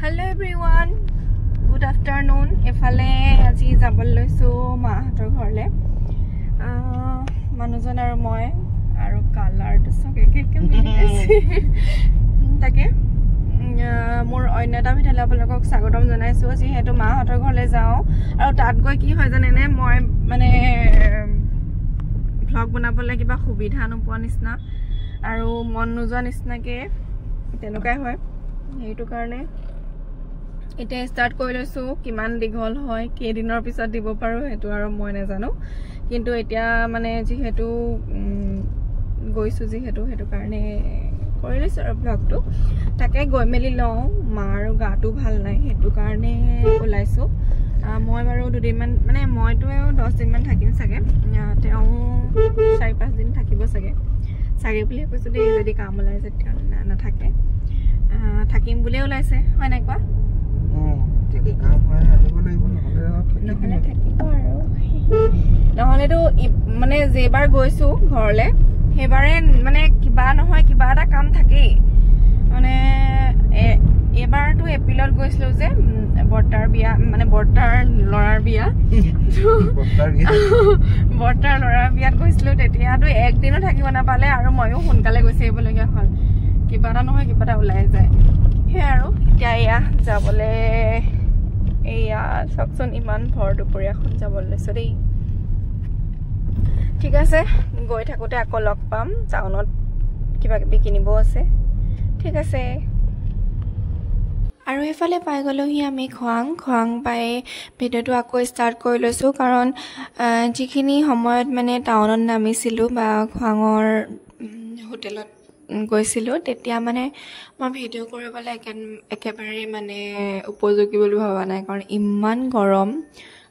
Hello everyone, good afternoon. এফালে আজি যাবলৈ লৈছো মাহঁতৰ ঘৰলে মানুহজন আৰু মই আৰু কালাৰটো সব একে মিলি আছে তাকে মোৰ অন্য এটা ভিডিঅ'লৈ আপোনালোকক স্বাগতম জনাইছো যিহেতু মাহঁতৰ ঘৰলে যাওঁ আৰু তাত গৈ কি হয় জানেনে মই মানে ভ্লগ বনাবলৈ কিবা সুবিধা নোপোৱা নিচিনা আৰু মন নোযোৱা নিচিনাকে তেনেকুৱাই হয় এইটো কাৰণে এটা স্টাৰ্ট কৰি লৈছো কিমান দীঘল হয় কেদিনৰ পিছত দিব পাৰো হেতু আৰু মই নাজানো কিন্তু এতিয়া মানে যেহেতু গৈছো যেহেতু হেতু কাৰণে কৰি লৈছো আৰু ব্লগটো তাকে গৈ মেলি লওঁ মাৰ গাটো ভাল নাই হেতু কাৰণে ওলাইছো মই বাৰু দুদিন মান মানে মইতো 10 দিন মান থাকিম চাগে তেও 4-5 দিন থাকিব চাগে বুলি কৈছো দেই যদি কাম ওলাইছে না থাকে থাকিম বুলি ওলাইছে হয় নাই কোৱা নহলেতো মানে যেবাৰ গৈছো ঘৰলে হেবাৰে মানে কিবা নহয় কিবা এটা কাম থাকেই মানে এবাৰটো এপ্ৰিলত গৈছিলো যে বৰ্তাৰ বিয়া মানে বৰ্তাৰ লৰাৰ বিয়া বৰ্তাৰ লৰাৰ বিয়াত গৈছিলো তেতিয়াতো একদিনো থাকিব নাপালে আৰু ময়ো সোনকালে গৈছে আহিবলগীয়া হ'ল কিবা এটা নহয় কিবা এটা ওলাই যায় হে আৰু এতিয়া এয়া যাবলে এয়া সবচোন ইমান ভৰ দুপৰীয়াখন যাবলৈ লৈছো দেই ঠিক আছে গৈ থাকোতে আকৌ লগ পাম টাউনত কিবা কিবি কিনিব আছে ঠিক আছে আৰু এফালে পাই গলোহি আমি খোৱাং পাই ভিডিঅ'টো আকৌ ষ্টাৰ্ট কৰি লৈছো কাৰণ যিখিনি সময়ত মানে টাউনত নামিছিলো বা খোৱাঙৰ হোটেলত গৈছিলো তেতিয়া মানে মই ভিডিঅ' কৰিবলৈ একেবাৰে মানে উপযোগী বুলি ভাবা নাই কাৰণ ইমান গৰম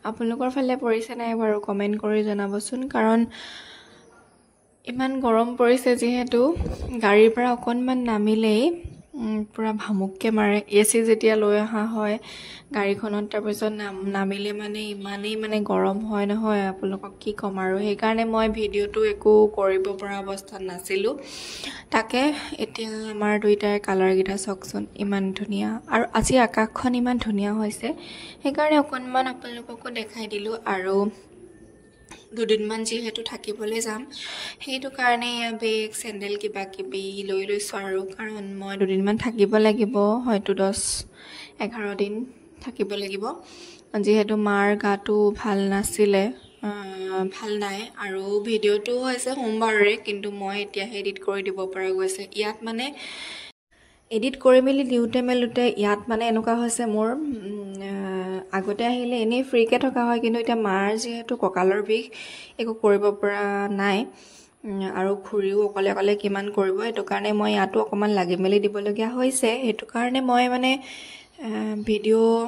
আপোনালোকৰ ফালে পৰিছে নাই বাৰু কমেন্ট কৰি জনাবচোন কাৰণ ইমান গৰম পৰিছে যেহেতু গাড়ীৰ পৰা অকনমান নামিলেই পুৰা ভামুককে মাৰে এসি যেতিয়া লৈ অহা হয় গাড়ীখনত তাৰ পিছত নামিলে মানে ইমানেই মানে গৰম হয় নহয় আপোনালোকক কি কম আৰু সেই কাৰণে মই ভিডিঅ'টো একো কৰিব পৰা অৱস্থাত নাছিলো তাকে এতিয়া আমাৰ দুইটাৰ কালাৰ গিটা চকচোন ইমান ধুনিয়া আৰু আজি আকাশখন ইমান ধুনিয়া হৈছে সেই কাৰণে অকনমান আপোনালোককো দেখাই দিলো আৰু দুদিনমান যেহেতু থাকিবলৈ যাম সেইটো কাৰণে বেগ স্যান্ডেল কিবা কিবি লৈ লৈছো আৰু কাৰণ মই দুদিনমান থাকিব লাগিব হয়তো 10-11 দিন থাকিব লাগিব যেহেতু মাৰ গাটো ভাল নাছিলে ভাল নাই আৰু ভিডিঅ'টো হৈছে সোমবাৰৰে কিন্তু মই এতিয়া এডিট কৰি দিব পৰা গৈছে ইয়াত মানে এডিট কৰি মেলি দিউতে মেলুতে ইয়াত মানে এনেকুৱা হৈছে মোৰ আগতে আহিলে এনে ফ্ৰীকে থকা হয় কিন্তু এতিয়া মাৰ যেহেতু কঁকালৰ বিষ একো কৰিব পৰা নাই আৰু খুৰিও অকলে কিমান কৰিব সেইটো কাৰণে মই ইয়াতো অকমান লাগি মেলি দিবলগীয়া হৈছে সেইটো কাৰণে মই মানে ভিডিঅ'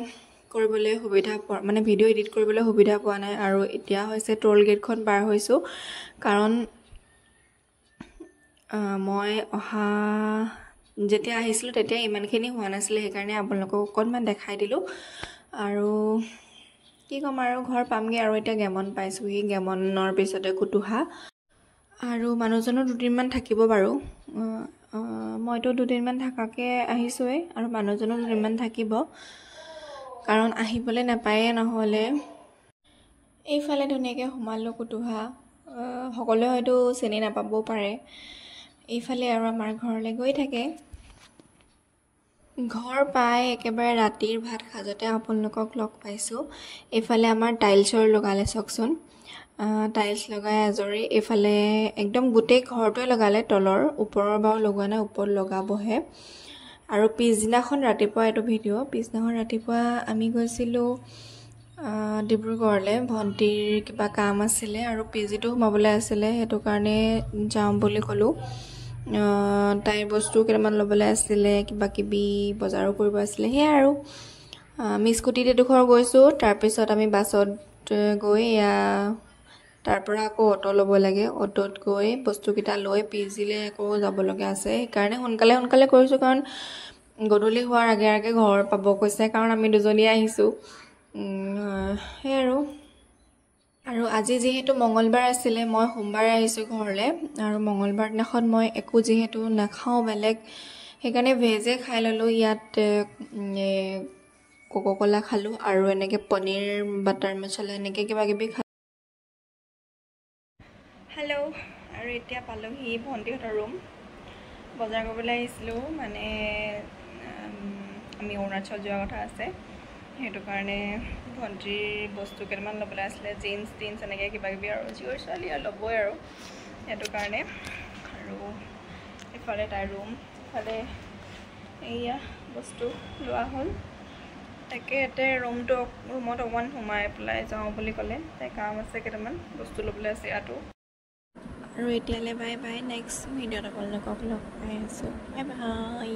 কৰিবলৈ সুবিধা মানে ভিডিঅ' এডিট কৰিবলৈ সুবিধা পোৱা নাই আৰু এতিয়া হৈছে টোল গেটখন পাৰ হৈছো কাৰণ মই অহা যেতিয়া আহিছিলো তেতিয়া ইমানখিনি হোৱা নাছিলে সেই কাৰণে আপোনালোকক অকনমান দেখাই দিলো আৰু কি কম আৰু ঘৰ পামগে আৰু এতিয়া গেমন পাইছোহি গেমনৰ পিছতে কুতুহা আৰু মানুহজনৰ দুদিনমান থাকিব বাৰু মইতো দুদিনমান থাকাকে আহিছোৱে আৰু মানুহজনৰ দুদিনমান থাকিব কাৰণ আহিবলৈ নাপায়ে নহলে এইফালে ধুনীয়াকে সোমালো কুতুহা সকলোৱে হয়তো চিনি নাপাবও পাৰে এইফালে আৰু আমাৰ ঘৰলৈ গৈ থাকে ঘৰ পাই একেবাৰে ৰাতিৰ ভাত খাজতে আপোনালোকক লগ পাইছো এইফালে আমাৰ টাইলছৰ লগালে চকচোন টাইলছ লগাই আজৰি এইফালে একদম গোটেই ঘৰটোৱে লগালে তলৰ ওপৰৰ বাও লগোৱা নাই ওপৰত লগাবহে আৰু পিছদিনাখন ৰাতিপুৱা এটো ভিডিঅ' পিছদিনাখন ৰাতিপুৱা আমি গৈছিলো ডিব্ৰুগড়লে ভন্টিৰ কিবা কাম আছিলে আৰু পিজিটো সোমাবলৈ আছিলে হেতু কাৰণে যাম বুলি কলো তাই বস্তু কেইটামান লবলৈ আছিলে কিবা কিবি বজাৰো কৰিব আছিলে হে আৰু আমি স্কুটিতে দুখৰ গৈছো তাৰ পিছত আমি বাছত গৈ তাৰ পৰা আকৌ অটো ল'ব লাগে অটোত গৈ বস্তু কিটা লৈ পিজিলে আকৌ যাব লগা আছে সেই কাৰণে সোনকালে কৰিছো কাৰণ গধূলি হোৱাৰ আগে আগে ঘৰ পাব কৈছে কাৰণ আমি দুজনী আহিছো হে আৰু আজি যেহেতু মঙ্গলবাৰ আছিলে মই সোমবাৰে আহিছো ঘৰলে আৰু মঙ্গলবাৰ দিনাখন মই একো যেহেতু নাখাও বেলেগ সেইকাৰণে ভেজে খাই ল'লোঁ ইয়াত কোকো কোলা খালোঁ আৰু এনেকৈ পনীৰ বাটাৰ মচলা এনেকৈ কিবা কিবি খালোঁ হেল্ল' আৰু এতিয়া পালোহি ভণ্টিহঁতৰ ৰুম বজাৰ কৰিবলৈ আহিছিলোঁ মানে আমি অৰুণাচল যোৱা কথা আছে সেইটো কাৰণে ভণ্টিৰ বস্তু কেইটামান ল'বলৈ আছিলে জিন্স টিন্স এনেকৈ কিবা কিবি আৰু জীয়ৰ ছোৱালী আৰু ল'বই আৰু সেইটো কাৰণে আৰু ইফালে তাইৰ ৰুম ইফালে এয়া বস্তু লোৱা হ'ল তাকে ইয়াতে ৰুমত অকণমান সোমাই পেলাই যাওঁ বুলি ক'লে তাই কাম আছে কেইটামান বস্তু ল'বলৈ আছে ইয়াতো আৰু এতিয়ালৈ বাই বাই নেক্সট ভিডিঅ'ত আপোনালোকক লগ পাই আছোঁ বাই বাই